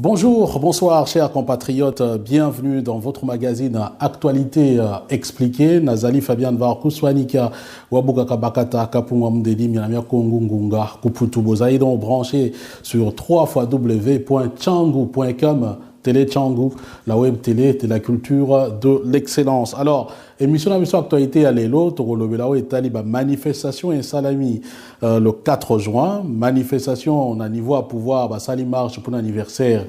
Bonjour, bonsoir chers compatriotes, bienvenue dans votre magazine Actualité expliquée. Nazali Fabian Varkouswanika, Wabukaka Bakata, Kapunga Mdedi, Mianamia Kongungunga, Kuputu Bozaïdon, branché sur www.changu.com. Télé Changu, la web télé de la culture de l'excellence. Alors, émission actualité à l'élo, Torolobelao et Taliba, manifestation et salami le 4 juin. Manifestation, on a niveau à pouvoir, Sali marche pour l'anniversaire.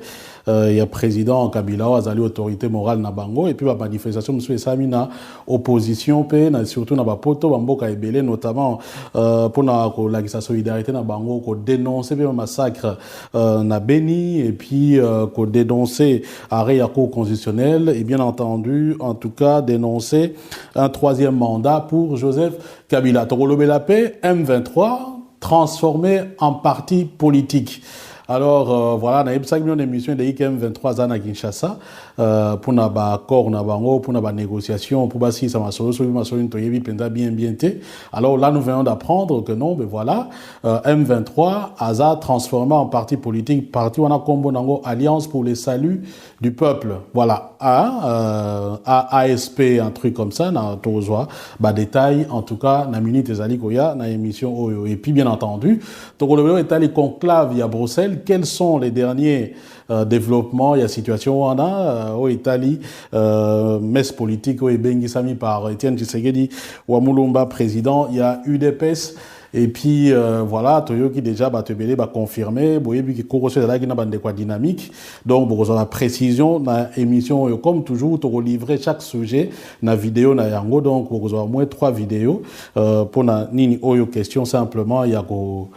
Il y a président Kabila, Azali autorité morale Nabango, et puis la manifestation, M. Samina, opposition, surtout na Poto, Bamboka Ebele, notamment pour la solidarité Nabango, qu'on dénonce le massacre na Beni, et puis qu'on dénoncer arrêt à cour constitutionnel, et bien entendu, en tout cas, dénoncer un troisième mandat pour Joseph Kabila. Torolobelapé, M23, transformé en parti politique. Alors, voilà, on a eu 5 millions d'émissions de IKM 23 ans à Kinshasa pour un accord, pour une négociation, pour si ça m'a bien. Alors là, nous venons d'apprendre que non, mais voilà, M23 a transformé en parti politique, parti on a combo Alliance pour le salut du peuple. Voilà, ASP, un truc comme ça, na tozoa, détail, en tout cas, na minute ezali koya, na émission et puis bien entendu, Tokolo est allé conclave à Bruxelles. Quels sont les derniers développements, il y a situation où on a au Italie, messe politique, au Bengisami par Etienne Tshisekedi, Wamulumba président, il y a UDPS, et puis voilà, Toyo qui déjà Batebele va confirmer, Boyebi qui corrosé là qui n'a pas de quoi dynamique. Donc pour la précision, na émission comme toujours, tu livrer chaque sujet na vidéo na yango, donc pour au moins 3 vidéos pour na nini oyo question simplement il y a qu'on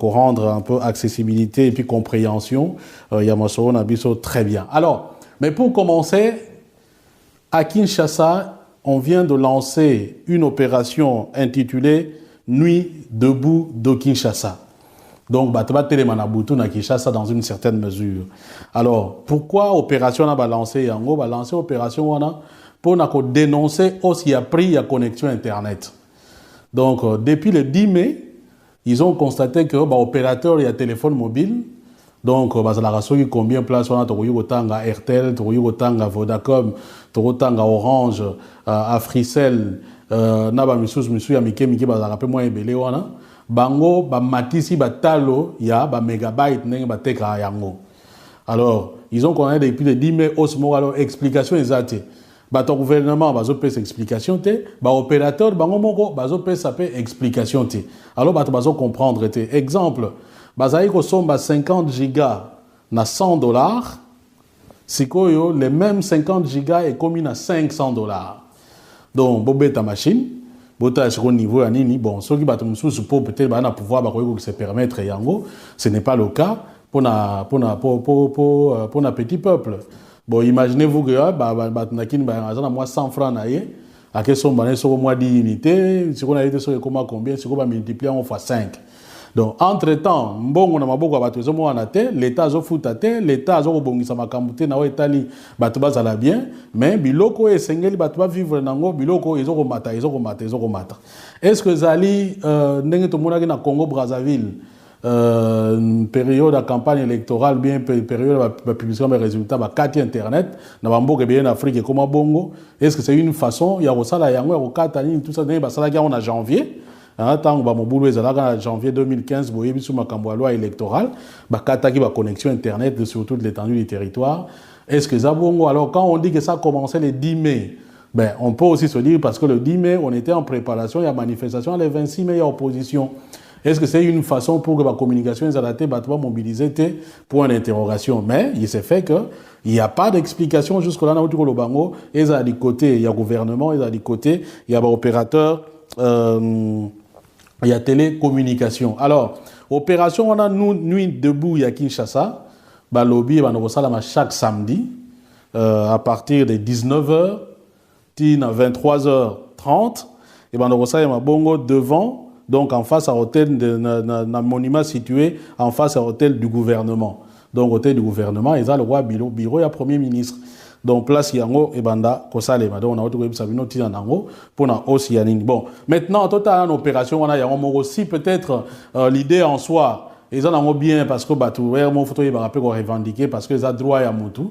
rendre un peu accessibilité et puis compréhension. Yamasoro Nabiso, très bien. Alors, mais pour commencer, à Kinshasa, on vient de lancer une opération intitulée Nuit debout de Kinshasa. Donc, Bataba Telemanabutu na Kinshasa dans une certaine mesure. Alors, pourquoi opération n'a pas lancé Yango? Va lancer opération wana pour dénoncer aussi à prix à connexion Internet. Donc, depuis le 10 mai, ils ont constaté que l'opérateur, il y a téléphone mobile. Donc, combien de places on a? Tanga RTL, Tanga Vodacom, Tanga Orange, Africell, Naba Misu, Yamike, moins ebele wana. Bango, Matisi, Talo, il y a mégabyte, Teka Yango. Alors, ils ont connu depuis le 10 mai, Osmo, alors, explication exacte. Ton gouvernement va faire des explications, l'opérateur va faire des explications. Alors, va comprendre. Exemple, il 50 gigas à 100 $, les mêmes 50 gigas est commis à 500 $. Donc, si ta machine, au niveau bon, ceux qui peut-être pouvoir se permettre, ce n'est pas le cas pour un petit peuple. Bon, imaginez-vous que moi 100 francs à quel sont les mois d'unité, si on a été sur combien, si on va multiplier en fois 5. Donc, entre-temps, bon, on a beaucoup l'État a foutu, l'État a bongi ma kamute, na Italie, batubaz ala bien, mais biloko et sengeli batuba vivre nango, biloko ils ont remata. Est-ce que Zali, n'engue to monaki na Congo Brazzaville, période de campagne électorale, bien période de publication des résultats, carte internet, na bamboke bien Afrique comme bongo. Est-ce que c'est une façon, il y a aussi la yango, il y a Katani, tout ça, on a janvier. Tant que Bamoboulou est en janvier 2015, vous voyez, sur ma loi électorale, carte qui va connexion internet sur toute l'étendue du territoire. Est-ce que ça bongo? Alors quand on dit que ça a commencé le 10 mai, ben, on peut aussi se dire parce que le 10 mai, on était en préparation, il y a manifestation, le 26 mai, il y a opposition. Est-ce que c'est une façon pour que la communication soit mobilisée? Point d'interrogation. Mais il s'est fait qu'il n'y a pas d'explication jusque-là. Il y a du côté, il y a gouvernement, il y a du côté, il y a opérateur, il y a télécommunication. Alors, opération, on a nuit debout, il y a Kinshasa. Lobby, chaque samedi, à partir de 19h, à 23h30. Et on a bongo devant. Donc en face à l'hôtel d'un monument situé en face à l'hôtel du gouvernement. Donc hôtel du gouvernement, ils ont le roi bureau, il y a premier ministre. Donc place yango et banda kosalema. Donc on a autre sabino tina nango pour na aussi yanini. Bon, maintenant total en opération on a yango aussi peut-être l'idée en soi ils en ont bien parce que tout mon photo il va rappeler qu'on revendiquer parce que les droit à mutu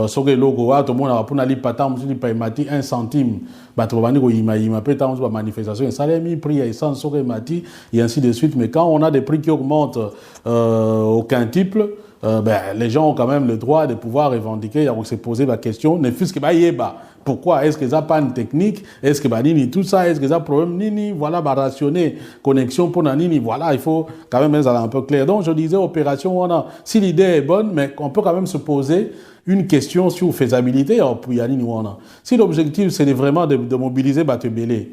so que logo tout le monde a pour aller patam mutu pas mati 1 centime tout va dire il m'a peut dans manifestation ça les mis prix à essence so que mati et ainsi de suite mais quand on a des prix qui augmentent au quintuple les gens ont quand même le droit de pouvoir revendiquer, de se poser la question, ne fût-ce que pourquoi est-ce que ça pas une technique, est-ce que nini tout ça, est-ce que ça problème nini, voilà, rationner connexion pour nini, voilà, il faut quand même être un peu clair. Donc je disais opération, si l'idée est bonne, mais on peut quand même se poser une question sur faisabilité, si l'objectif c'est vraiment de mobiliser Batebele,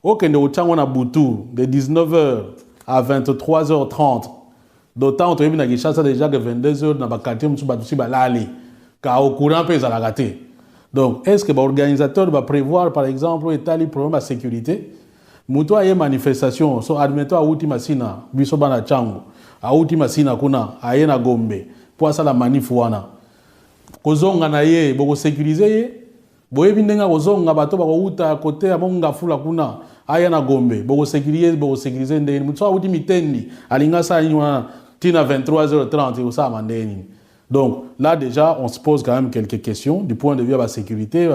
ok, on a Boutou de 19h à 23h30. D'autant que tu as déjà que 22h dans le quartier, tu vas aller. Car au courant, tu vas rater. Donc, est-ce que l'organisateur va prévoir, par exemple, un problème de sécurité? Moutou a une manifestation, so admettons à Outi Masina, Bisobana Chango, à Outi Masina Kuna, à Yena Gombe, pour ça la manif wana. Kozonga na ye, boko sécuriser, boye bindenga kozonga bato bako uta à côté à monga fula kuna, à Yena Gombe, boko sécuriser ndeni, moutou a Outi Mitendi, alinga sa ina tina 23h30 et ça mandeni. Donc là déjà on se pose quand même quelques questions du point de vue de la sécurité,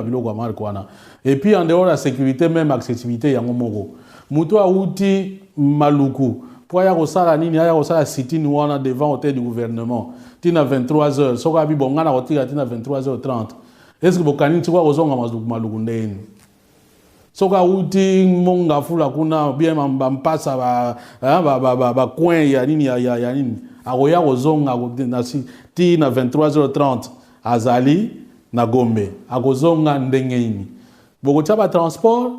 et puis en dehors de la sécurité même accessibilité yango moko. Muto a outi maluku. Pour y avoir ça la nini, y avoir ça la city nous on a devant hôtel du gouvernement. Tina 23h, soka bi bonga na hôtel tina 23h30. Est-ce que bokani tu vois ozonga maluku ndeni? Soka uti monga fula kuna bien mpasa ba coin ya nini agoya ozonga ti na 23h30 azali na Gombe agozonga ndenge ini bokotia ba transport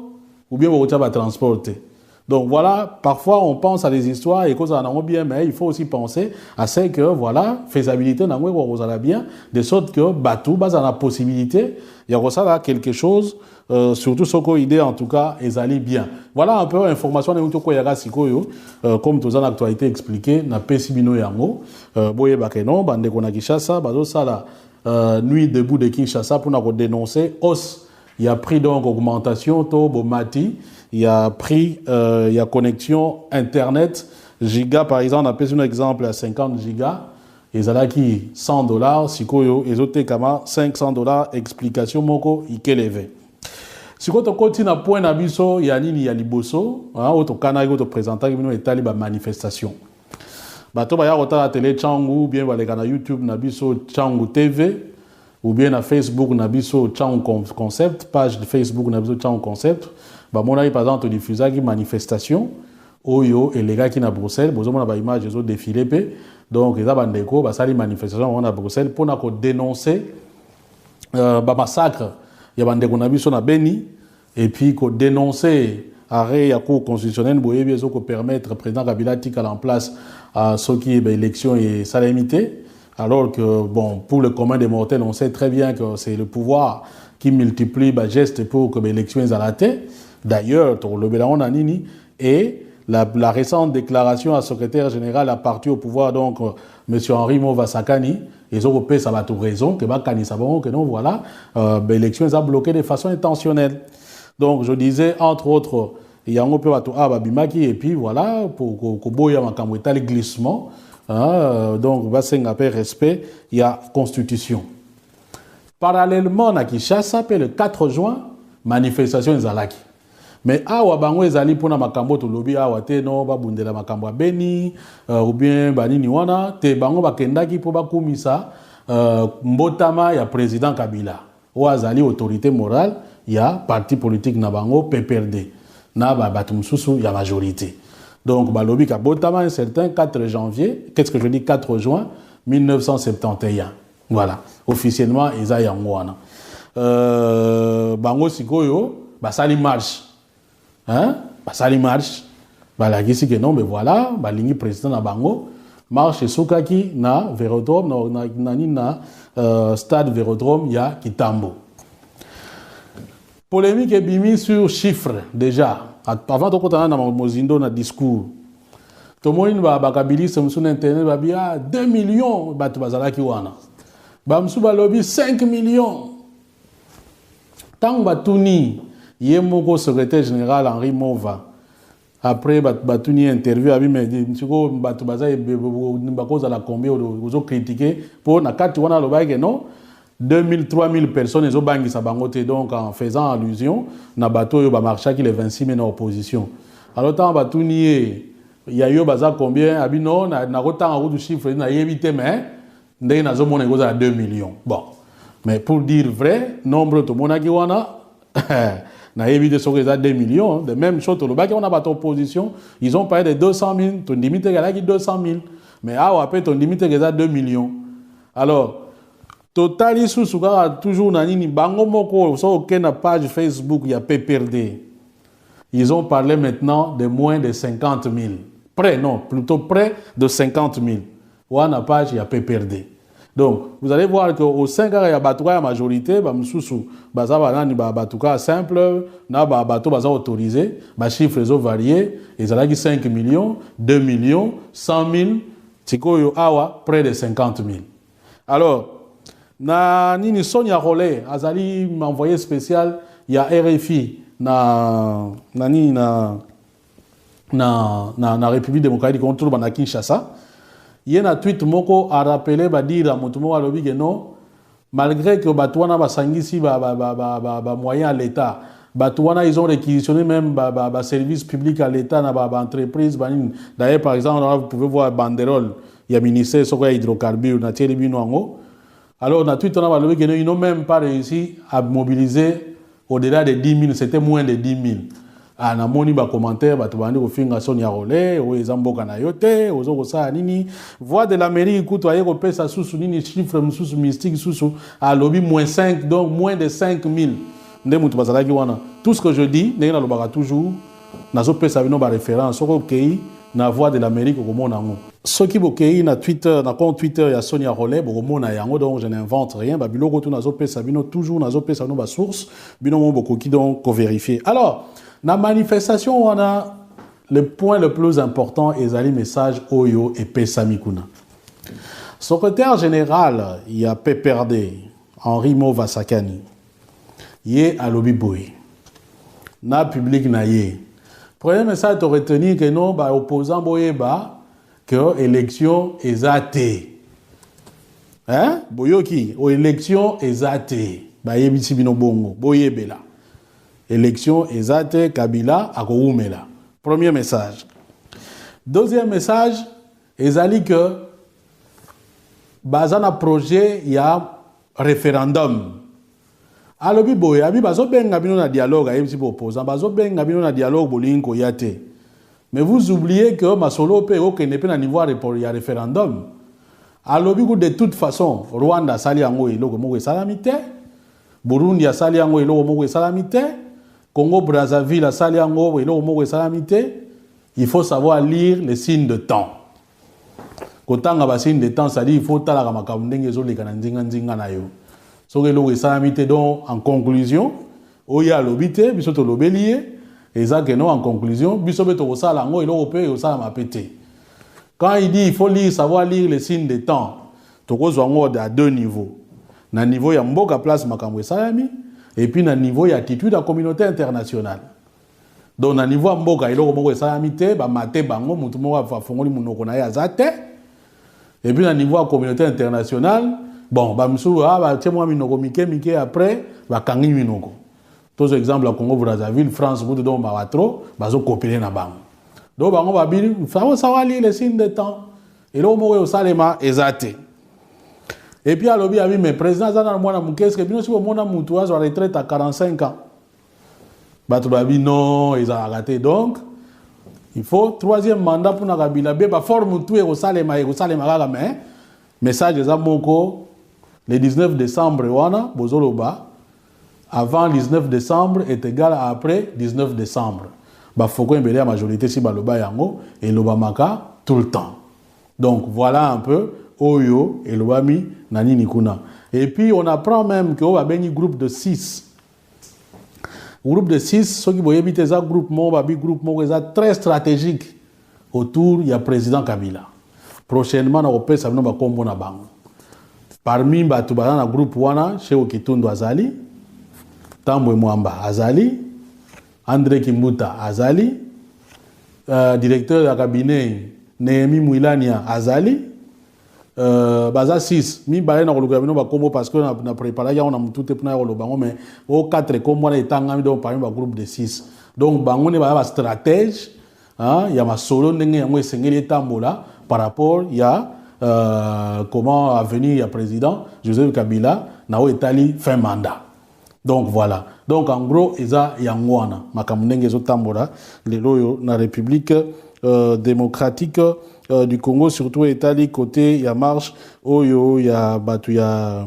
ou bien bokotia ba transporter. Donc voilà, parfois on pense à des histoires et cause en a bien, mais il faut aussi penser à ce que voilà, faisabilité n'a pas bien, de sorte que bateau base à la possibilité, il y a ça quelque chose, surtout ce qu'on idée en tout cas, ils allaient bien. Voilà un peu l'information de Moutou Koyaga Sikoyo, comme tous en actualité expliqué, na Pesibino Yango, Boye Bakeno, Bande Kona Kinshasa, Bazo Sala, Nuit debout de Kinshasa pour nous dénoncer, hausse, il y a pris donc augmentation, Tobo Mati. Il y a prix, il y a connexion Internet, giga par exemple, on a pris un exemple à 50 gigas, et ça là qui $100, sikoyo, et autres kama $500, explication moko, ikeleve. Si on continue à point d'abisso, il y a nini, il y a liboso, auto canal, auto présentant, il y a une manifestation. Bato ba ya kota la télé Changu, ou bien ba na YouTube nabiso Changu TV, ou bien na Facebook nabiso Changu Concept, page de Facebook nabiso Changu Concept. Mon avis, par exemple, diffuser une manifestation, Oyo et les gars qui sont à Bruxelles, ils ont des images, ils ont défilé. Donc, ils ont des manifestations à Bruxelles pour dénoncer le massacre. Il y a des gens qui sont à Beni, et puis dénoncer l'arrêt de la Cour constitutionnelle pour permettre au président Kabila de en place ce qui est l'élection et sa limité. Alors que, bon, pour le commun des mortels, on sait très bien que c'est le pouvoir qui multiplie les gestes pour que l'élection soit à la tête. D'ailleurs, le Bélaon Nanini et la récente déclaration à secrétaire général a parti au pouvoir, donc M. Henri Mova-Sakani, et Européens, ça va tout raison, que Bakani savons que non, voilà, l'élection est bloquée de façon intentionnelle. Donc, je disais, entre autres, il y a un peu à Babimaki, et puis voilà, pour Koboya Makamweta, le glissement, donc, Bassengape, respect, il y a constitution. Parallèlement, à Kinshasa, le 4 juin, manifestation est Zalaki. Mais awa bango ezali pona makambo to lobi awa te no ba bundela makambo Beni ou bien banini wana te bango bakendaki po bakumisa mbotama ya président Kabila o azali autorité morale ya parti politique na bango PPRD na ba batumsusu ya majorité. Donc balobi ka botama un certain 4 janvier, qu'est-ce que je dis 4 juin 1971. Voilà, officiellement eza yango wana. Bango sikoyo basali marche. Ça les marche, la que non, mais voilà, l'ingi président na bango marche soukaki na Vélodrome na stade Vélodrome ya Kitambo. Polémique est bimi sur chiffres déjà. Avant de continuer dans mozindo na discours. Tout le monde va bakabili sur internet va bien 2 millions batu bazalaki wana. Bamsu balobi 5 millions. Tant batuni Yemoko secrétaire général Henri Mova après batuni interview abi me ntiko batu baza bakoza la combien ozo critiquer pour na kati wana lo baike non 2000 3000 personnes ezo bangisa bango te, donc en faisant allusion na bato yo ba marcha qui les 26 000 en opposition. Alors tant batuni ya yo baza combien abi non na kotanga ko du chiffre na yebite mais ndenge nazo mona koza 2 millions. Bon, mais pour dire vrai nombre to monaki wana na évité ce que 2 millions, de même chose, le bac on a battu opposition, ils ont parlé de 200 000, ton limite est 200 000, mais après ton limite est 2 millions. Alors, total ici toujours nani bango moko sur aucune page Facebook il y a PPRD. Ils ont parlé maintenant de moins de 50 000. Près non, plutôt près de 50 000. Ou à la page il y a PPRD. Donc, vous allez voir qu'au 5 ans, il y a la majorité, il simple, autorisé, les chiffres sont variés, ils ont 5 millions, 2 millions, 100 000, près de 50 000. Alors, Nini Sonia Rollet, Azali m'a envoyé spécial, il y a RFI, na République démocratique contre le Kinshasa. Il y a un tweet moko a rappelé ba dire motumo alobi que non, malgré que batouana ba sangisi ba moyen à l'état, batouana ils ont réquisitionné même ba service public à l'état na ba entreprise banin. D'ailleurs par exemple là, vous pouvez voir banderole, il y a ministère sur hydrocarbures na tieli bino ango. Alors na tweet on a alobi que non, ils n'ont même pas réussi à mobiliser au-delà de 10 000, c'était moins de 10 000. Ah, na moni ba commentaire ba tobandi ko finga Sonia Rollet o ezamboka na yote ozo ko sa nini voix de l'Amérique kuto aye ko pesa susu nini chiffre mususu mystique susu a lobby moins 5 donc moins de 5 000 nde mutu bazalaki wana. Tout ce que je dis ndenge na lobaka toujours nazo pesa bino ba référence soko kei na voix de l'Amérique ko mona ngo soki bokei na Twitter na compte Twitter ya Sonia Rollet bo mona yango, donc je n'invente rien ba biloko tu nazo pesa bino toujours nazo pesa no ba source bino mo bokoki donc ko vérifier. Alors dans la manifestation, on a le point le plus important et le message Oyo et Pesamikuna. Secrétaire général, il y a PPRD, Henri Movasakani. Il y a Alobi Boy. Na public na ye. Premier message de retenir que non, bah, opposant Boyeba, que élection est athée. Hein? Boyoki, élection est athée. Bah, yebisi bino bongo, Boyebela. Élection exacte Kabila à Koumela. Premier message. Deuxième message, ezali que bazana projet il y a référendum. Alobi boye abi bazo benga bino na dialogue ayebisi bo opposant bazo benga bino na dialogue bolingo yate. Mais vous oubliez que masolo pe o kene pe na niveau ya référendum. Alobi ko de toute façon Rwanda sali yango eloko moko esalamite, Burundi asali yango eloko moko esalamite, Congo Brazzaville a sali yango eloko moko esalamite. Il faut savoir lire les signes de temps. Kotanga ba signes de temps, ça dit il faut tala makambo ndenge ezoleka na nzinga na yo. Soki eloko esalamite, donc en conclusion oya lobite biso to lobelie ezake non en conclusion biso beto ko sala ngo eloko pe yo sala mapete. Quand il dit il faut lire, savoir lire les signes de temps, tokozwa ngo à deux niveaux. Na niveau ya mboka place makambo esalami, et puis na niveau ya attitude à communauté internationale. Donc na niveau mboka iloko moko esalami te ba mate bango mutu moko fa fongoli munoko na ya zate. Et puis na niveau à communauté internationale, bon ba msu ba temo minoko mike après ba kangi minoko. Tous exemples à Congo Brazzaville, France mutu donc ba watro bazo copier na bango. Donc bango ba bili fa savoir lire les signes de temps. Et là moko esalema ezate. Et puis, à l'objet, mais président Zana Mwana Moukeske, que bien sûr, mon amour, à retraite à 45 ans. Batoubabi, non, ils ont arrêté. Donc, il faut troisième mandat pour Nagabila. Ba forme tout et au Salema, mais message des Amoko, le 19 décembre, Wana, Bozoloba, avant le 19 décembre est égal à après 19 décembre. Bah, faut qu'on ait la majorité si Baloba Yango et l'Obamaka tout le temps. Donc, voilà un peu. Oyo et l'Obami Nani Nikuna. Et puis on apprend même qu'il y a un groupe de 6. Groupe de 6, ceux qui voyaient habiter ça, groupe très stratégique autour du président Kabila. Prochainement, on va faire un combo na bango. Parmi les groupe wana, chez Okitundo Azali, Tambo Mwamba Azali, André Kimbuta Azali, directeur de cabinet Néhémie Mouilania Azali baza 6 mi balé na koluka bino ba kombo parce que na préparé ya on a tout pour na koloba mais au 4 kombo na etanga mi donc parmi ba groupe de 6 donc bango ne ba stratège hein ya ma solo ndenge yango esengeli etambola par rapport ya comment avenir ya président Joseph Kabila na o etali fin mandat. Donc voilà. Donc en gros, eza yangwana makamundenge zo tambola lelo na République démocratique du Congo, surtout Italie côté ya marche oyo ya batu ya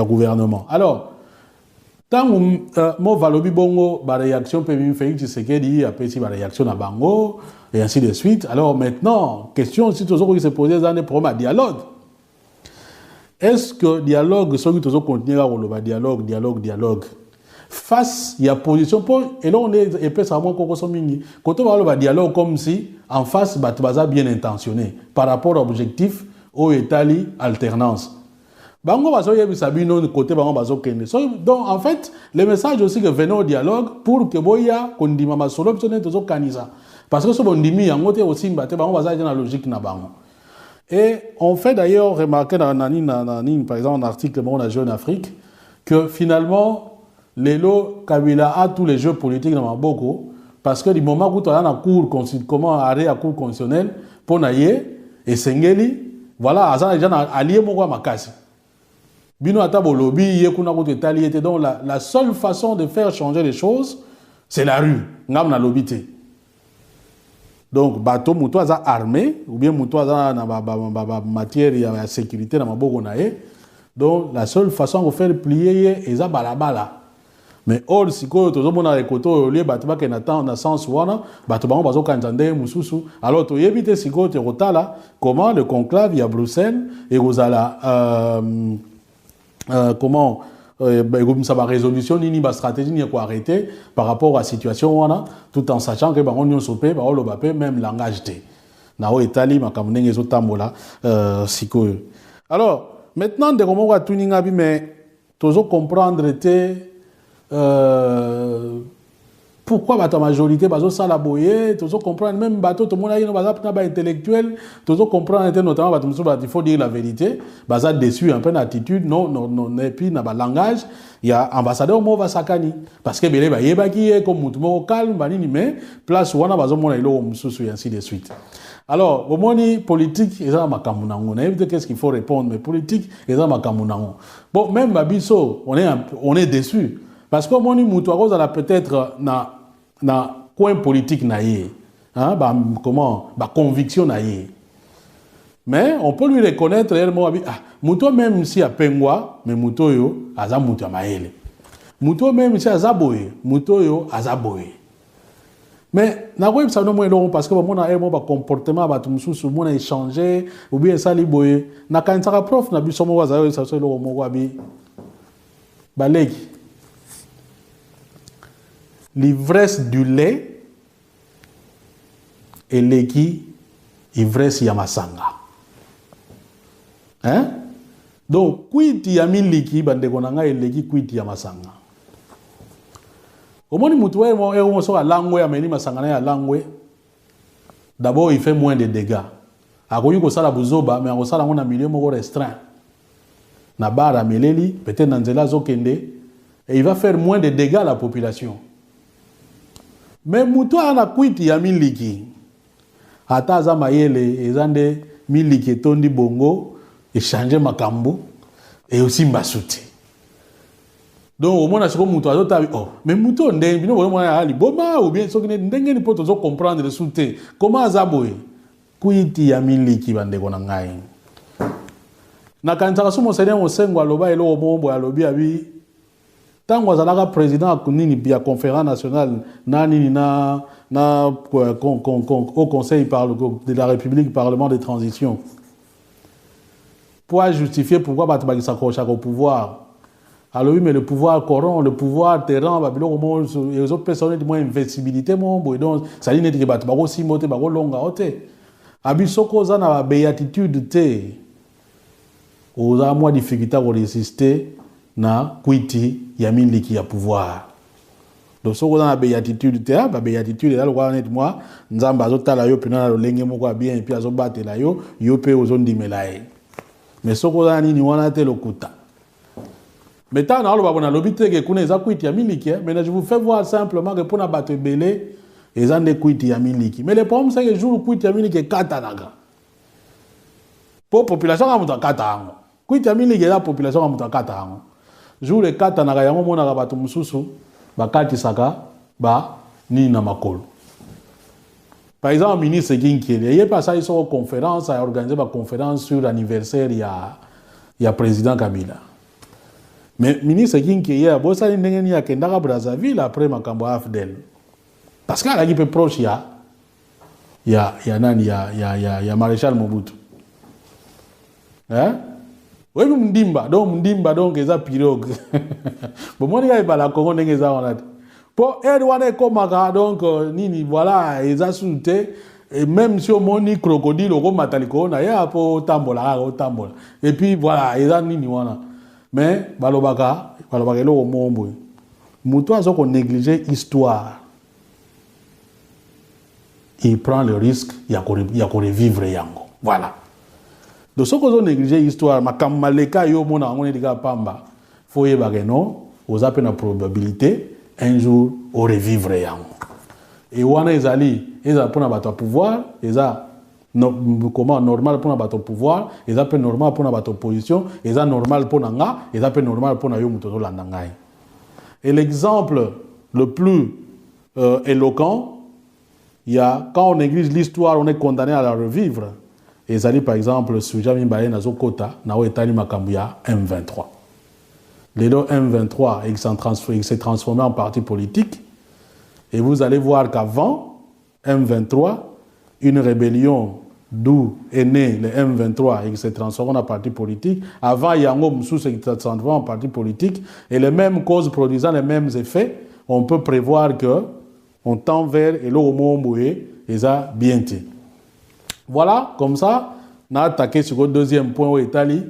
gouvernement. Alors tant mo valobi bongo ba réaction pe mi Félix Tshisekedi apesi ba réaction na bango et ainsi de suite. Alors maintenant, question si toujours qui se poser dans des problèmes à dialogue. Est-ce que dialogue soit toujours continuer à le dialogue face il y a position pour et là on est épais à moins qu'on soit mini quand on va le dialogue comme si en face batbaza bien intentionné par rapport à objectif au Italie alternance bango bazo yebi sabino côté bango bazo kende donc en fait le message aussi que venez au dialogue pour que boya kondima masolo bisone tozo kanisa parce que so bondimi yango te aussi mbate bango baza dans la logique na bango. Et on fait d'ailleurs remarquer dans par exemple un article on a Jeune Afrique que finalement Lelo Kabila a tous les jeux politiques dans Maboko parce que du moment où tu as un cours comment arrêter à cours constitutionnel pour naïe et sengeli voilà azan déjà allié moko makasi bino atabo lobby yekuna ko tetali était donc la seule façon de faire changer les choses c'est la rue ngam na lobby te. Donc bateau muto aza armé ou bien muto aza na matière ya sécurité na maboko naïe donc la seule façon de faire plier eza balabala. Mais all siko to zo na ekoto lié bato ba kenata na sens wana bato bango bazo kanjande mususu alors to yebite siko te rotala comment le conclave ya Bruxelles et rozala comment ça va résolution ni ba stratégie ni quoi arrêter par rapport à la situation wana tout en sachant que bango nyon sopé ba lo bapé même langage té na o etali makamnenge zo tambola siko. Alors maintenant de comment va tuninga bi mais tozo comprendre té pourquoi la majorité bazo sala boye tozo comprendre même bateau tout le monde a une ba intellectuel tozo comprendre notamment bato il faut dire la vérité baza déçu un peu d'attitude non et puis na ba langage il y a ambassadeur Mova Sakani parce que belé ba yebaki comme mutu mo calme banini mais place wana bazo mona ilo mususu et ainsi de suite. Alors au moni politique eza makambu nango na éviter qu'est-ce qu'il faut répondre mais politique eza makambu nango bon même babiso on est déçu. Parce que mon mutu a peut-être na coin politique naïe, hein, comment, conviction naïe. Mais on peut lui reconnaître réellement mutu même si a pengwa, mais mutu yo aza mutu maele. Mutu même si aza boye, mutu yo aza boye. Mais na web ça non moins long parce que mon a un comportement ba tumsusu mon a échangé ou bien ça li boye na kan saka prof na biso mo waza ça so lo mo wabi baleki. L'ivresse du lait et l'équi ivresse yamasanga. Hein? Donc, kwiti yamiliki bande konanga et l'équi kwiti yamasanga. Au moins, mutuwe on so langwe ameni masanga ya langwe. D'abord, il fait moins de dégâts. Akoyi ko sala buzoba mais akosala ngona milieu moko restreint. Na bara meleli peut-être nanzela zokende et il va faire moins de dégâts à la population. Mais muto ana kwiti ya miliki ata za mayele ezande miliki tondi bongo échanger makambo et aussi mbasuti donc au moins c'est comme muto azota oh mais muto ndenge bino bomo ya ali boma ou bien soki ndenge ni poto zo comprendre le souté comment azaboye kwiti ya miliki bande kona ngai na kanza sumo sene osengo aloba elo bombo alobi abi tant que président a connu la conférence nationale au Conseil de la République, Parlement de transition, pour justifier pourquoi il s'accroche au pouvoir. Alors oui, mais le pouvoir corrompt, le pouvoir terrain, les autres personnes ont une invincibilité, donc ça dit que les gens aussi montent, ils longa oté. Abisoko za na béatitude te, aux a moins difficulté à résister na kwiti ya miliki ya pouvoir. donc ce qu'on a béatitude terre ba béatitude là le roi net moi nzamba azotala yo pena lo lenge moko bien et puis azobatela yo yo pe ozondimela ye mais ce qu'on a nini wana te lokuta mais tant na lo ba bona lobite ke kuna eza kwiti ya miliki mais je vous fais voir simplement que pour na bato belé eza nde kwiti ya miliki mais le problème c'est que jour kwiti ya miliki katanaga pour population ka muta katango kwiti ya miliki la population ka muta katango jour le katanaga yango mona ka bato mususu bakati saka ba ni na makolo. Par exemple, le ministre Ginkele, il y a passé sur une conférence, a organisé une conférence sur l'anniversaire il y a président Kabila. Mais le ministre Ginkele, il y a bossa ni a Kendara Brazzaville après Makambo Afdel. Parce qu'il y a qui peut proche il y a maréchal Mobutu. Hein? Oui, Mdimba donc eza pirogue. Bon moi il ba la Congo ndengeza on a. Pour Edouane Komaka donc nini voilà eza souté et même si on moni crocodile au mataliko na ya po tambola et puis voilà eza nini wana. Mais balobaka lo mombo. Muto azo ko négliger histoire. Il prend le risque ya ko revivre yango. Voilà. Donc, ce qu'on a négligé l'histoire, ma kamaleka yo mona ngone diga pamba, faut yeba que non, aux appels na probabilité un jour au revivre yango. Et wana ezali, eza pona bato pouvoir, eza comment normal pona bato pouvoir, eza pe normal pona bato opposition, eza normal pona nga, eza pe normal pona yo muto landa ngai. Et l'exemple le plus éloquent, il y a quand on néglige l'histoire, on est condamné à la revivre. Et ça dit par exemple, si jamais Mbaye Nazo Kota, Nao Etali Makambuya M23. Les deux M23, il s'est transformé en parti politique. Et vous allez voir qu'avant M23, une rébellion d'où est né le M23 et qui s'est transformé en parti politique. Avant Yango Moussou s'est transformé en parti politique. Et les mêmes causes produisant les mêmes effets, on peut prévoir que on tend vers et l'Omo Mboué, et ça bien dit. Voilà, comme ça, on a attaqué sur le deuxième point où Italie,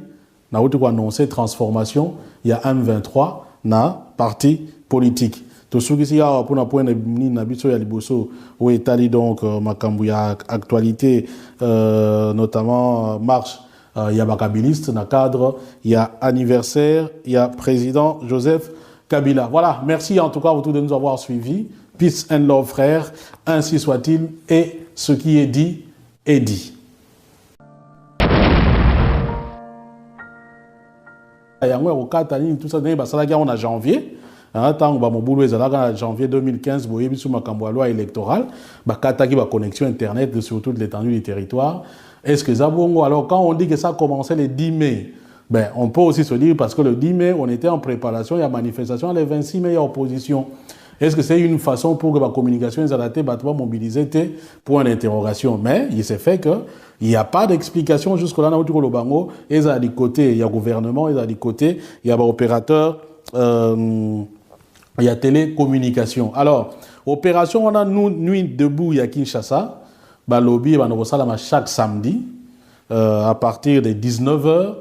on a annoncé transformation, il y a M23, na parti politique. Tout ce qui est pour un point de où Italie, donc, Makambouya, actualité, notamment marche, il y a Bakabiliste, dans le cadre, il y a anniversaire, il y a président Joseph Kabila. Voilà, merci en tout cas à vous tous de nous avoir suivis. Peace and love, frères, ainsi soit-il, et ce qui est dit, est dit. Tout ça, on a janvier. En janvier 2015, vous avez ma loi électorale, la connexion Internet sur toute l'étendue du territoire. Est-ce que ça bon? Alors, quand on dit que ça a commencé le 10 mai, ben, on peut aussi se dire, parce que le 10 mai, on était en préparation, il y a manifestation, le 26 mai, il y a opposition. Est-ce que c'est une façon pour que la communication soit mobilisée pour une interrogation? Mais il s'est fait qu'il n'y a pas d'explication jusque-là. Il y a du côté, il y a gouvernement, il y a du côté, il y a opérateur, il y a télécommunication. Alors, opération, on a nuit debout, il y a Kinshasa, lobby, chaque samedi, à partir de 19h,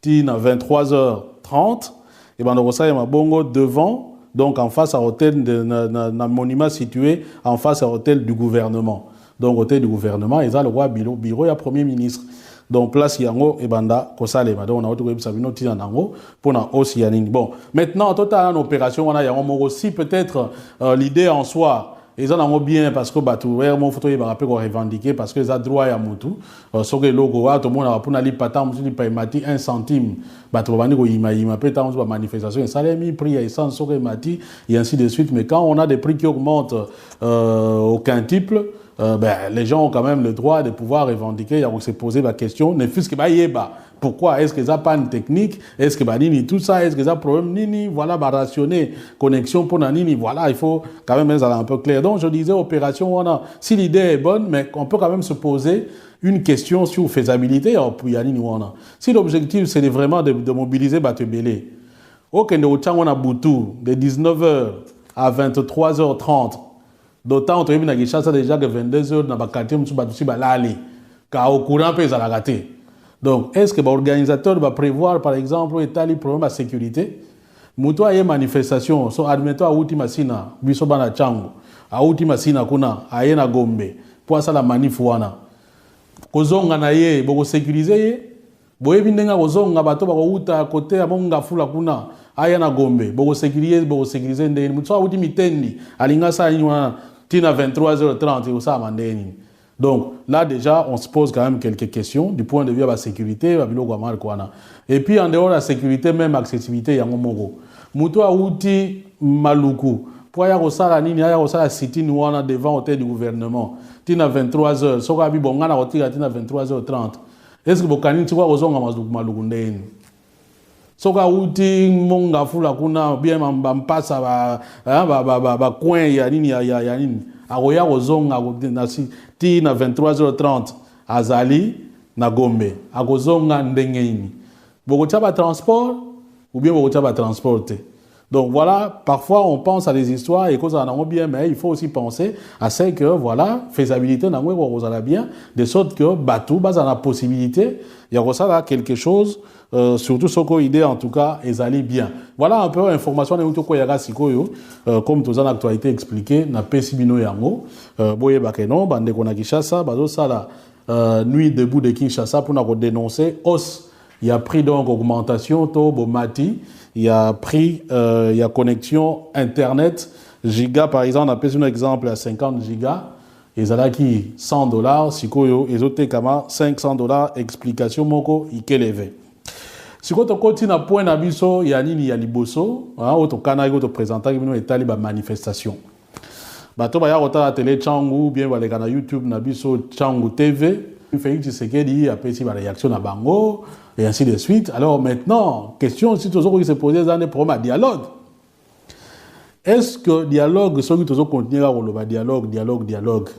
23h30, et on a bongo devant. Donc, en face à l'hôtel, un monument situé en face à l'hôtel du gouvernement. Donc, hôtel du gouvernement, il y a le roi bureau, il y a le premier ministre. Donc, place Yango et Banda Kosalema. Donc, on a retrouvé Sabino Tinanango pour na aussi Yanning. Bon, maintenant, en total, en opération, on a aussi peut-être l'idée en soi. Ils en ont bien parce que mon photo est revendiqué parce que ça droit à Moutou. Sur le logo, tout le monde a pour aller patam, mati 1 centime. Manifestation, ça les mis prix à essence sur mati et ainsi de suite. Mais quand on a des prix qui augmentent au quintuple, les gens ont quand même le droit de pouvoir revendiquer. Il se poser la question, ne fût-ce que pourquoi est-ce que ça pas une technique? Est-ce que nini tout ça? Est-ce que ça problème nini? Voilà, rationner connexion pour nini. Voilà, il faut quand même être un peu clair. Donc je disais opération, on a, si l'idée est bonne, mais on peut quand même se poser une question sur faisabilité. Si l'objectif c'est vraiment de mobiliser Batebele, ok, on a Boutou de 19h à 23h30. D'autant que on a déjà que 22h dans le quartier, car au courant peut la rater. Donc, est-ce que l'organisateur va prévoir, par exemple, le problème de sécurité? muto aye manifestation so admettons a uti masina biso bana changu a uti masina kuna aye na Gombe pour ça la manif wana kozonga na ye boko sécuriser ye boye bindenga kozonga bato bako uta côté ya monga fula kuna aya na Gombe boko sécuriser ndeni muto a uti mitendi alinga sa ina tina 23h30 ou ça mandeni. Donc là déjà on se pose quand même quelques questions du point de vue de la sécurité et puis en dehors de la sécurité même accessibilité yango moko muto a uti maluku pour ya kosala nini ya kosala sit-in wana devant hôtel du gouvernement tina 23h soka bi bonga na kotika tina 23h30 est-ce que bokani tikwa kozonga maluku ndeni soka uti monga fula kuna bien mpasa ba coin ya nini ya nini akoya kozonga ti na 23h30 azali na Gombe akozonga ndenge nini boko taba transport ou bien boko taba transporter. Donc voilà, parfois on pense à des histoires et cause en bien, mais il faut aussi penser à ce que voilà, faisabilité n'a pas bien, de sorte que bateau base la possibilité, il y a ça là quelque chose, surtout ce qu'on idée en tout cas, ils allaient bien. Voilà un peu l'information comme tous en actualité expliqué, na pesibino yango, boye bakeno, bande kona Kinshasa, bazo sala nuit debout de Kinshasa pour nous dénoncer hausse. Il y a pris donc augmentation, tobo mati. Il y a prix, il y a connexion Internet, giga par exemple, on a pris un exemple à 50 gigas, et ça là qui $100, si koyo, et autres kama $500, explication moko, ikeleve. Si tu continues à point d'abisso, il y a nini, il y a liboso, auto canal, auto présentant, il y a tali ba manifestation. Bato ba ya rota la télé Changu, bien ba le canal YouTube nabiso Changu TV, Félix Tshisekedi a pris ba réaction à bango. Et ainsi de suite. Alors maintenant, question si toujours qui se pose des problèmes à dialogue. Est-ce que dialogue, ce qui toujours continuer à rouler, dialogue.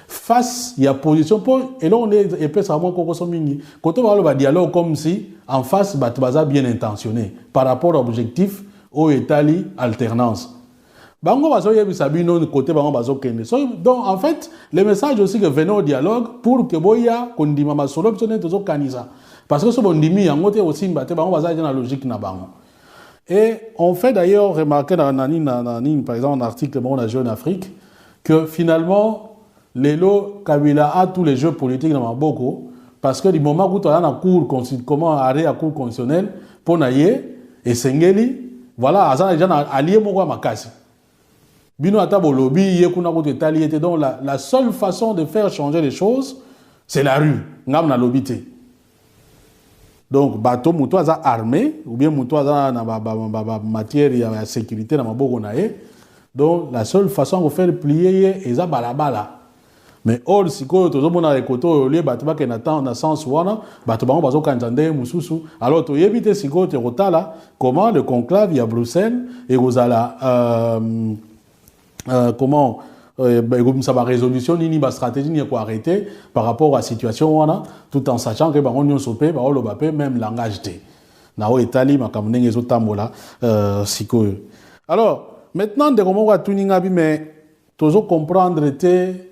Face, il y a position pour, et là on est épais à moins qu'on mini. Quand on va le dialogue comme si en face, baza bien intentionné par rapport à l'objectif au étali alternance. Bango bazo yebi sabino côté bango bazo kende. Donc en fait, le message aussi que venons au dialogue pour que boya kondima masolo psone toujours kanisa. Parce que ce bon dimi yango te aussi mbate bango baza dans la logique na bango. Et on fait d'ailleurs remarquer dans Nanine par exemple un article bon on a Jeune Afrique que finalement Lelo Kabila a tous les jeux politiques dans Maboko parce que du moment où tu as un cours comment arrêter à cours constitutionnel pour naïe et sengeli voilà azana déjà allié moko makasi. Bino atabo lobby yekuna ko tali était donc la seule façon de faire changer les choses c'est la rue ngam na lobby te. Donc, bateau mouto aza armé, ou bien mouto aza na matière de sécurité na maboko nae. Donc, la seule façon de faire plier est balabala. Mais or, si ko tozo mona rekoto le bateau ba kenata na sens wana, bateau bango bazo kanzande mususu. Alors, to yebite si ko te rotala comment le conclave à Bruxelles et rozala comment ça va résolution ni ba stratégie ni quoi arrêter par rapport à la situation wana tout en sachant que ba on sopé ba lo bapé même langage té na o etali makambo ndenge ezotambola sikoyo. Alors maintenant de comment va tuninga bi mais toujours comprendre té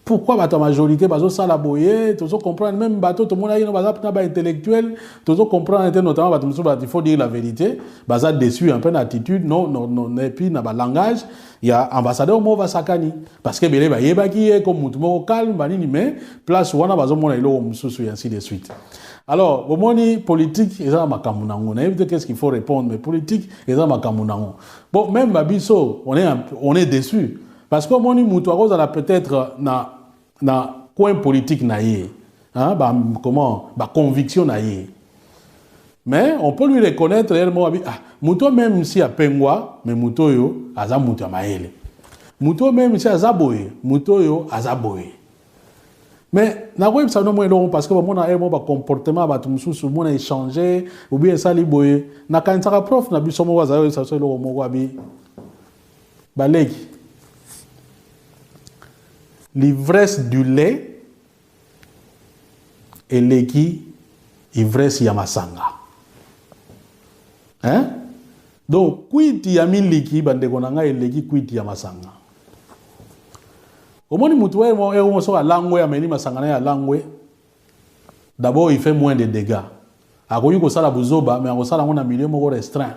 pourquoi la majorité bazo sala boye toujours comprendre même bateau tout le monde a une ba intellectuel toujours comprendre notamment il faut dire la vérité baza déçu un peu d'attitude non et puis na ba langage il y a ambassadeur mo va sakani parce que belé ba yebaki comme mutumo calme banini mais place wana bazo mona ilo mususu et ainsi de suite. Alors au moni politique eza makambo nango na éviter qu'est-ce qu'il faut répondre mais politique eza makambo nango bon même babiso on est déçu parce que moni mutu akoza peut-être na coin politique naïe, hein, comment, conviction naïe. Mais on peut lui reconnaître réellement, muto même si a pengwa, mais muto yo aza muto maele. Muto même si aza boye, muto yo aza boye. Mais na quoi ça non moins parce que mon a ba comportement ba tumsusu mon a échangé ou bien ça li boye. Na kan saka prof na biso mo waza yo ça so lo mo wabi. Baleki. L'ivresse du lait et l'équi, ivresse yamasanga. Hein? Donc, kuiti yami liki bande konanga et l'équi kuiti yamasanga. Au moins, mutuwe mo so a langwe ameni masanga na ya langwe. D'abord, il fait moins de dégâts. akoki kosala buzoba mais akosala ngo na milieu moko restreint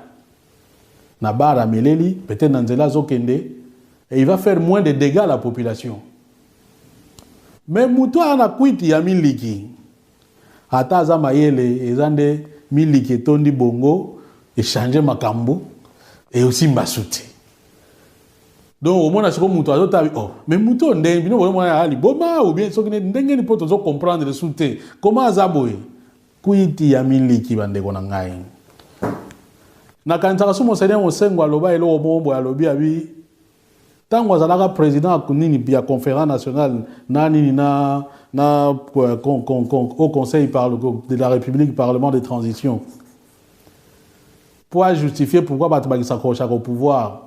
na bar à meleli peut-être na nzela azokende et il va faire moins de dégâts à la population. Mais mutu ana kwiti ya miliki ata aza mayele ezande miliki tondi bongo échanger makambo et aussi mbasuti. Donc au moins siko mutu azota oh mais mutu ndenge bino bomo ya liboma ou bien soki ndenge ni poto zo comprendre le souté comment azaboye kwiti ya miliki bandeko na ngai na kanisa sumo senya osengo aloba elo bombo alobi abi tango azalaka président akunini bia conférence nationale nani na au conseil de la République parlement de transition pour justifier pourquoi batu bakisa au pouvoir.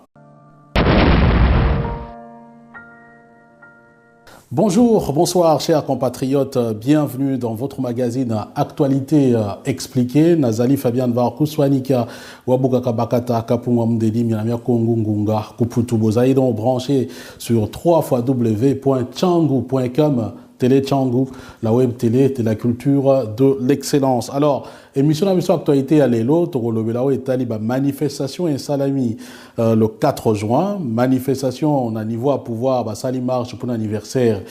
Bonjour, bonsoir chers compatriotes, bienvenue dans votre magazine Actualité expliquée. Nazali Fabian Varkouswanika, Wabuka Kabakata, Kapungwa Mdedi, Milamia Kongungunga, Kuputu Bozaïdon, branché sur www.changu.com, Télé Changu, la web télé de la culture de l'excellence. Alors, émission Actualité à l'élo, Torolobelao et Taliba, manifestation et salami le 4 juin, manifestation on a niveau à pouvoir, sali marche pour l'anniversaire.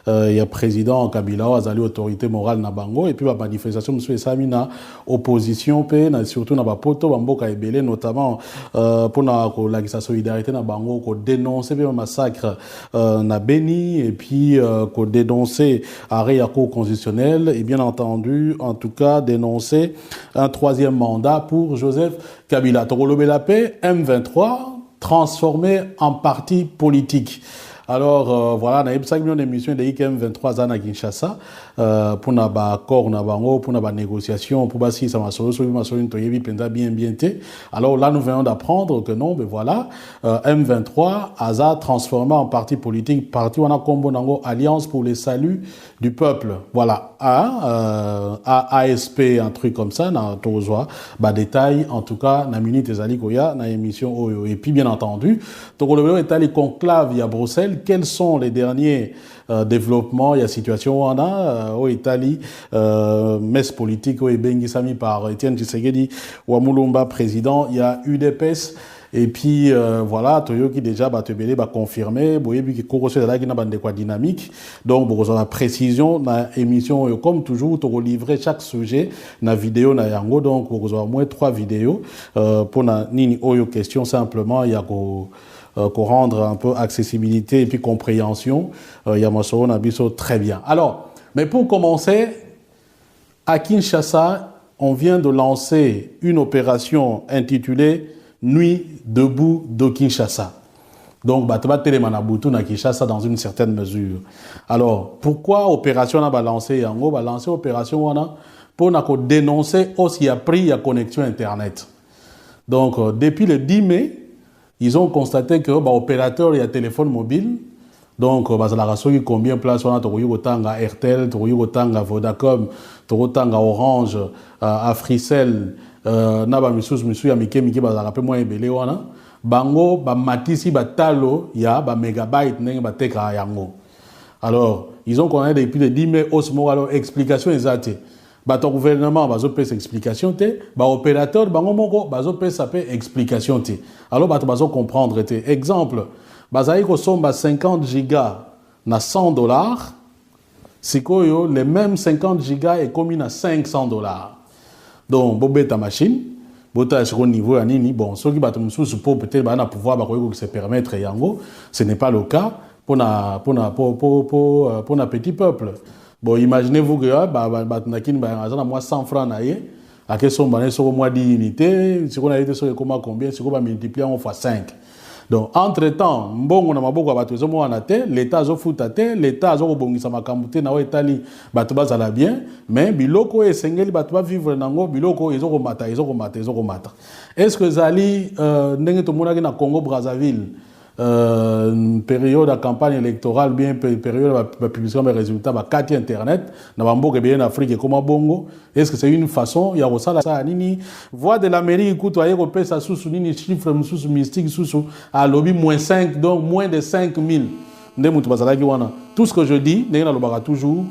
Il y a président Kabila, Azali autorité morale na bango et puis la manifestation monsieur Samina opposition pe surtout na bapoto bamboka ebele notamment pour la solidarité na bango ko dénoncer le massacre na Beni et puis ko dénoncer arrêt à cour constitutionnel et bien entendu en tout cas dénoncer un troisième mandat pour Joseph Kabila. Tokolobe la paix M23 transformé en parti politique. Alors voilà, on a eu 5 millions d'émissions de IKM 23 ans à Kinshasa pour na ba accord na bango pour na ba négociation pour basi ça m'a solo toyebi penda bien té. Alors là nous venons d'apprendre que non mais voilà M23 a transformé en parti politique parti on a combo nango Alliance pour le salut du peuple. Voilà, ASP un truc comme ça na tozwa ba détail en tout cas na minute ezali koya na émission oyo et puis bien entendu tokolo est allé conclave à Bruxelles. Quels sont les derniers développements, il y a situation on a au Italie, messe politique au Ebengi Sami par Etienne Tshisekedi ou Mulumba président, il y a UDPS et puis voilà Toyo qui déjà batebele ba confirmé boyebi ki kokose la qui na bande quoi dynamique donc pour la précision na émission comme toujours to livrer chaque sujet na vidéo na yango donc pour au moins 3 vidéos pour na nini oyo question simplement il y a pour rendre un peu accessibilité et puis compréhension, Yamasoro Nabiso très bien. Alors, mais pour commencer, à Kinshasa, on vient de lancer une opération intitulée Nuit debout de Kinshasa. Donc, Bataba Telemanabutu na Kinshasa dans une certaine mesure. Alors, pourquoi opération on a lancé Yango, va lancer opération on a pour dénoncer aussi à prix à connexion internet. Donc, depuis le 10 mai, ils ont constaté que opérateur il y a téléphone mobile donc bazala soki combien place on a tanga Airtel tanga Vodacom tanga Orange Africell na ba misusu ya mike bazala pe moins ebele wana bango ba matisi batalo ya ba mégabyte ndenge bateka yango. Alors ils ont connaît depuis le 10 mai osmo alors explication exacte bato gouvernement bazo pesa explication te ba opérateur bango moko bazo pesa pe explication te alors bato bazo comprendre te exemple bazai ko somba 50 gigas na $100 sikoyo les mêmes 50 gigas est commis na $500 donc bobeta machine bota sur niveau ya nini bon soki bato mususu po peut-être ba na pouvoir ba ko se permettre yango ce n'est pas le cas pour na petit peuple. Bon, imaginez-vous que moi 100 francs à quel sont sur mois d'unité, si on a été sur combien, si on va multiplier on fois 5. Donc entre-temps, mbongo na maboko bato zo mo na te, l'état zo futa te, l'état zo bongisa makamute na Italie, bato bazala bien, mais biloko esengeli bato ba vivre nango biloko ezo komata. Est-ce que zali ndenge to mona na Congo Brazzaville période de campagne électorale bien période de publication des résultats ba kati internet na bamboka bien en Afrique comme bongo est-ce que c'est une façon ya rosala ça nini voix de l'Amérique kutoyer ko pesa sous nini chiffre sous mystique sous à lobby -5 donc moins de 5000 ndemu tubazala ki wana tout ce que je dis ndena lobaka toujours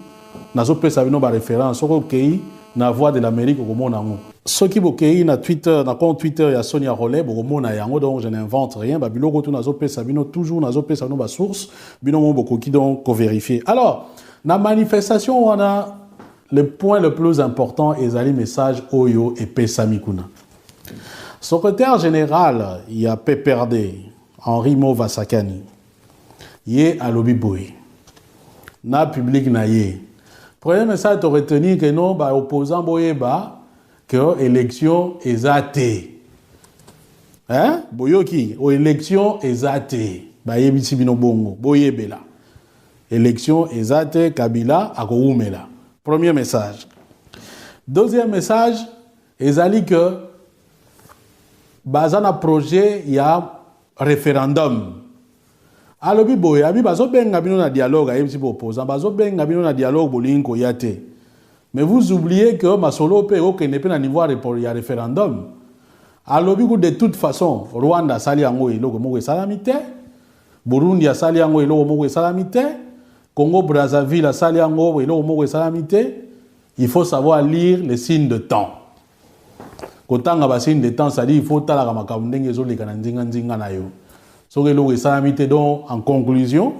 nazo pesa bino ba référence au pays na voix de l'Amérique au moment où ce qui bokei na Twitter na compte Twitter ya Sonia Rollet au moment yango donc je n'invente rien ba biloko tout nazo pesa bino toujours nazo pesa no ba source bino mo boko ki donc ko vérifier. Alors na manifestation on a le point le plus important ezali message oyo et pesa mikuna. Secrétaire général il y a PPRD Henri Movasakani yé à lobby boy na public na yé. Premier message de retenir que non, bah, opposant boyeba que élection est athée. Hein? Boyoki, aux élection est athée. Bah, yebisi bino bongo, boyebela. Élection est athée, Kabila, akoumela. Premier message. Deuxième message, ezali que, bazana projet, il y a référendum. Alobi boye abi bazo benga bino na dialogue ayem si opposant bazo benga bino na dialogue bolinko yate. Mais vous oubliez que masolo pe o kenepe na niveau ya référendum. Alobi ko de toute façon Rwanda sali yango eloko moko salamité, Burundi sali yango eloko moko salamité, Congo Brazzaville sali yango eloko moko salamité. Il faut savoir lire les signes de temps. Kotanga ba signes de temps ça dit il faut tala ka makambo ndenge zo leka na nzinga na yo. Donc, en conclusion,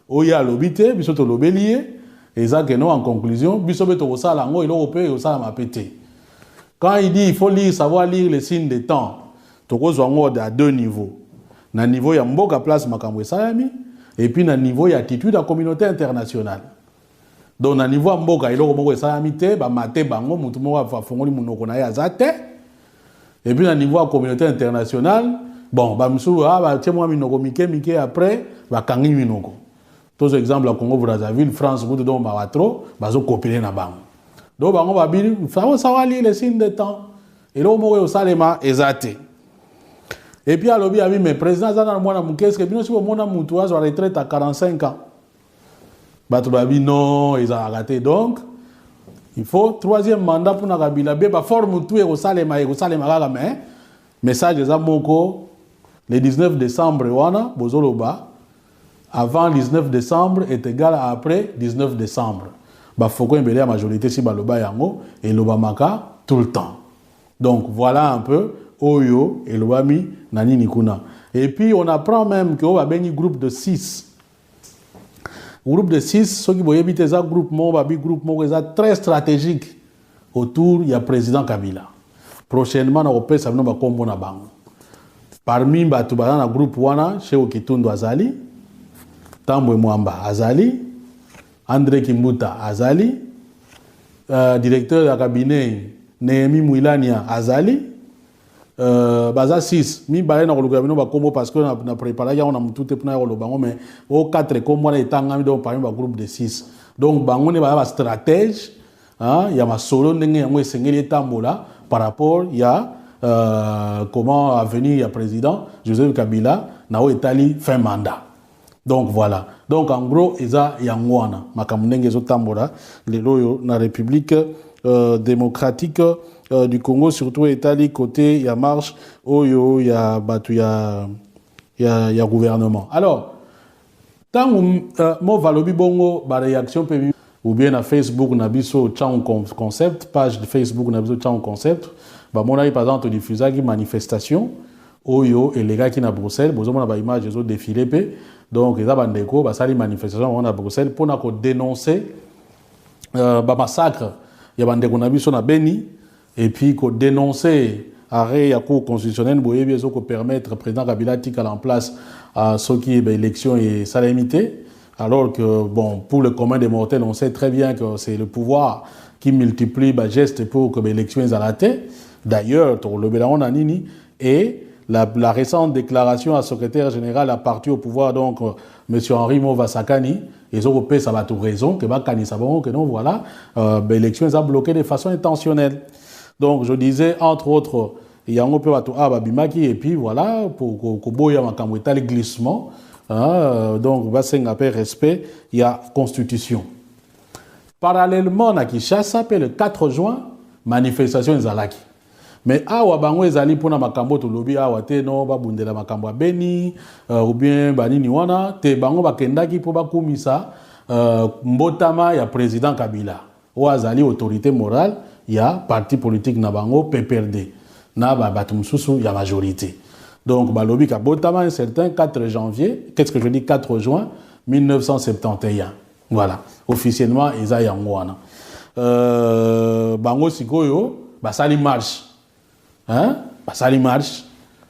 oya lobité, bisoto lobelié, et ça que non en conclusion, bisoto au salango, il européen au salam pété. Quand il dit il faut lire, savoir lire les signes des temps, toko zongo à deux niveaux. Na niveau ya mboka place makambo salami, et puis na niveau ya attitude à communauté internationale. Donc na niveau mboka il moko salami te, ba maté bango mutu mo fa fongoli munoko na ya zate. Et puis na niveau à communauté internationale. Bon, bamsou tiens moi minoko mike après ba kangi minoko. Tous exemples à Congo Brazzaville, France bout donc baratro, bazo copier na bango. Donc bango ba bili, faut savoir lire les signes de temps. Et là mo au salema ezate. Et puis alobi abi mais président zana mwana mukeske que bino si mona mutu azo retraite à 45 ans. Batu babi non, ils ont raté donc il faut troisième mandat pour na Kabila be ba forme tout et au salema kaka mais message des amoko. Le 19 décembre, Bozoloba, avant le 19 décembre est égal à après 19 décembre. Il faut qu'on ait la majorité si Baloba Yango et Lobamaka tout le temps. Donc voilà un peu Oyo et Lobami Nani Nikuna. Et puis on apprend même qu'il y a un groupe de 6. Groupe de 6, ceux qui vont éviter ça, groupe très stratégique autour du président Kabila. Prochainement, on va faire un combo na bango. Parmi batu na groupe wana chez Okitundo Azali, Tambwe Mwamba Azali, André Kimbuta Azali, directeur de cabinet Néhémie Mouilania Azali, baza 6 mi balé na koluka bino ba kombo parce que na préparé ya on a tout epna ya bango mais au 4 comme on etanga donc parmi ba groupe de 6. Donc bango ne ba stratège hein ya ma solo ndenge yango esengeli tambola par rapport ya comment a venu le président Joseph Kabila na Itali fin mandat. Donc voilà. Donc en gros eza yangwana makamundenge zo tambola lelo na République démocratique du Congo surtout Itali côté ya marche oyo ya batu ya gouvernement. Alors tant mo valobi bongo ba réaction pe ou bien na Facebook na biso Chang concept page de Facebook na biso Chang concept. Bah, mon avis, par exemple, diffuser une manifestation, Oyo et les gars qui sont à Bruxelles, ils ont des images, ils ont défilé. Donc, ils ont des manifestations à Bruxelles pour dénoncer le massacre. Il y a des gens qui sont à Beni, et puis pour dénoncer l'arrêt de la Cour constitutionnelle pour permettre au président Kabila de en place ce qui est l'élection et salamité. Alors que, bon, pour le commun des mortels, on sait très bien que c'est le pouvoir qui multiplie les gestes pour que l'élection soit ratée. D'ailleurs, le Bélaron Anini et la récente déclaration à secrétaire général à partir au pouvoir, donc M. Henri Movasakani, les Européens, ça va tout raison, que non, voilà, l'élection est bloquée de façon intentionnelle. Donc, je disais, entre autres, il y a un peu Babimaki, et puis voilà, pour Koboya Makamweta, les glissements, donc, respect, il y a constitution. Parallèlement, à Kinshasa, le 4 juin, manifestation Zalaki. Mais awa bango ezali pona makambo to lobi awa te no ba bundela makambo ya Beni ou bien banini wana te bango bakendaki po bakumisa mbotama ya président Kabila o azali autorité morale il y a parti politique na bango PPRD na bato mususu ya majorité. Donc balobi ka botama un certain 4 janvier, qu'est-ce que je dis 4 juin 1971. Voilà, officiellement eza yango wana. Bango sikoyo basali marche. Hein? Basali marche.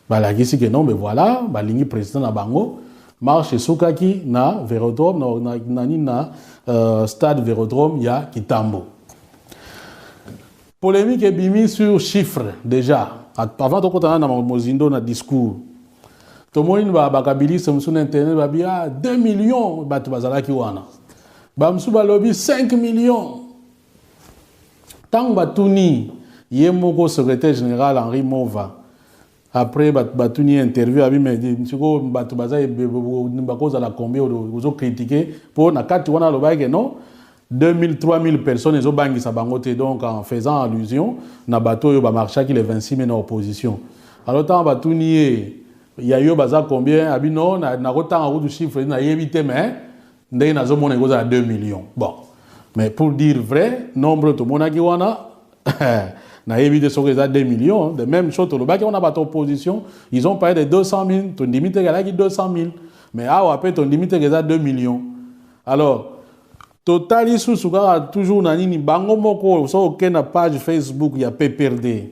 Balagisi que non mais voilà, balingi président na bango marche soukaki na Vélodrome na stade Vélodrome ya Kitambo. Polémique est bimi sur chiffres déjà. Avant de continuer dans mon mozindo na discours. Tout le monde va kabili sur internet va bien 2 millions batu bazalaki wana. Ba msu ba lobby 5 millions. Tant batuni yemoko secrétaire général Henri Mova. Après batuni interview abi me ndiko batu bazaye bakoza la combien ozo critiquer pour na kati wana lobaki non 2000 3000 personnes ils ont bangi sa bangote donc en faisant allusion na bateau yo ba marcha qui les 26 000 en opposition. Alors tant batuni il y a eu baza combien abi non na rotan en route chiffre na yebité mais ndé na zo mona goza à 2 millions. Bon. Mais pour dire vrai, nombre to monaki wana na évité sur les 2 millions, de même chose le baki on a battu opposition, ils ont parlé de 200 000, ton limite est 200 000. Mais après ton limite est 2 millions. Alors total isu suka toujours na nini bango moko so aucune page Facebook il y a PPRD.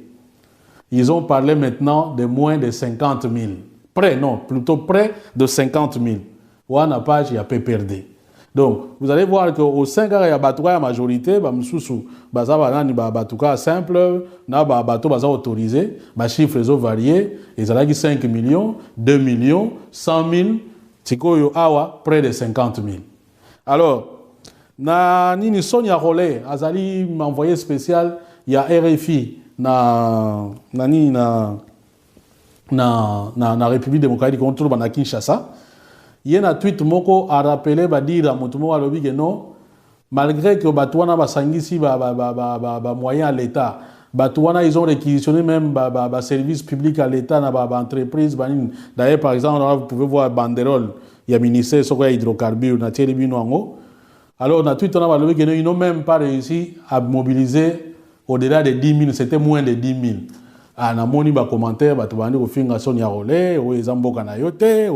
Ils ont parlé maintenant de moins de 50 000. Près non, plutôt près de 50 000. Wana page il y a PPRD. Donc, vous allez voir qu'au 5 ans, il y a la majorité, il simple, autorisé, les chiffres sont variés, ils ont 5 millions, 2 millions, 100 000, près de 50 000. Alors, Nini Sonia Rollet, Azali m'a envoyé spécial, il y a RFI, na République démocratique contre le Kinshasa. Il y a un tweet moko a rappelé ba dire mutumo alobi que non malgré que batouana ba sangisi ba moyen à l'état batouana ils ont réquisitionné même ba service public à l'état na ba entreprise d'ailleurs par exemple vous pouvez voir banderole il y a ministère soko hydrocarbures na telebino ango. Alors na tweet on a alobi que non ils n'ont même pas réussi à mobiliser au-delà de 10 000, c'était moins de 10 000. Ah na moni ba commentaire batouani ko finga Sonia Rollet o ezamboka na yote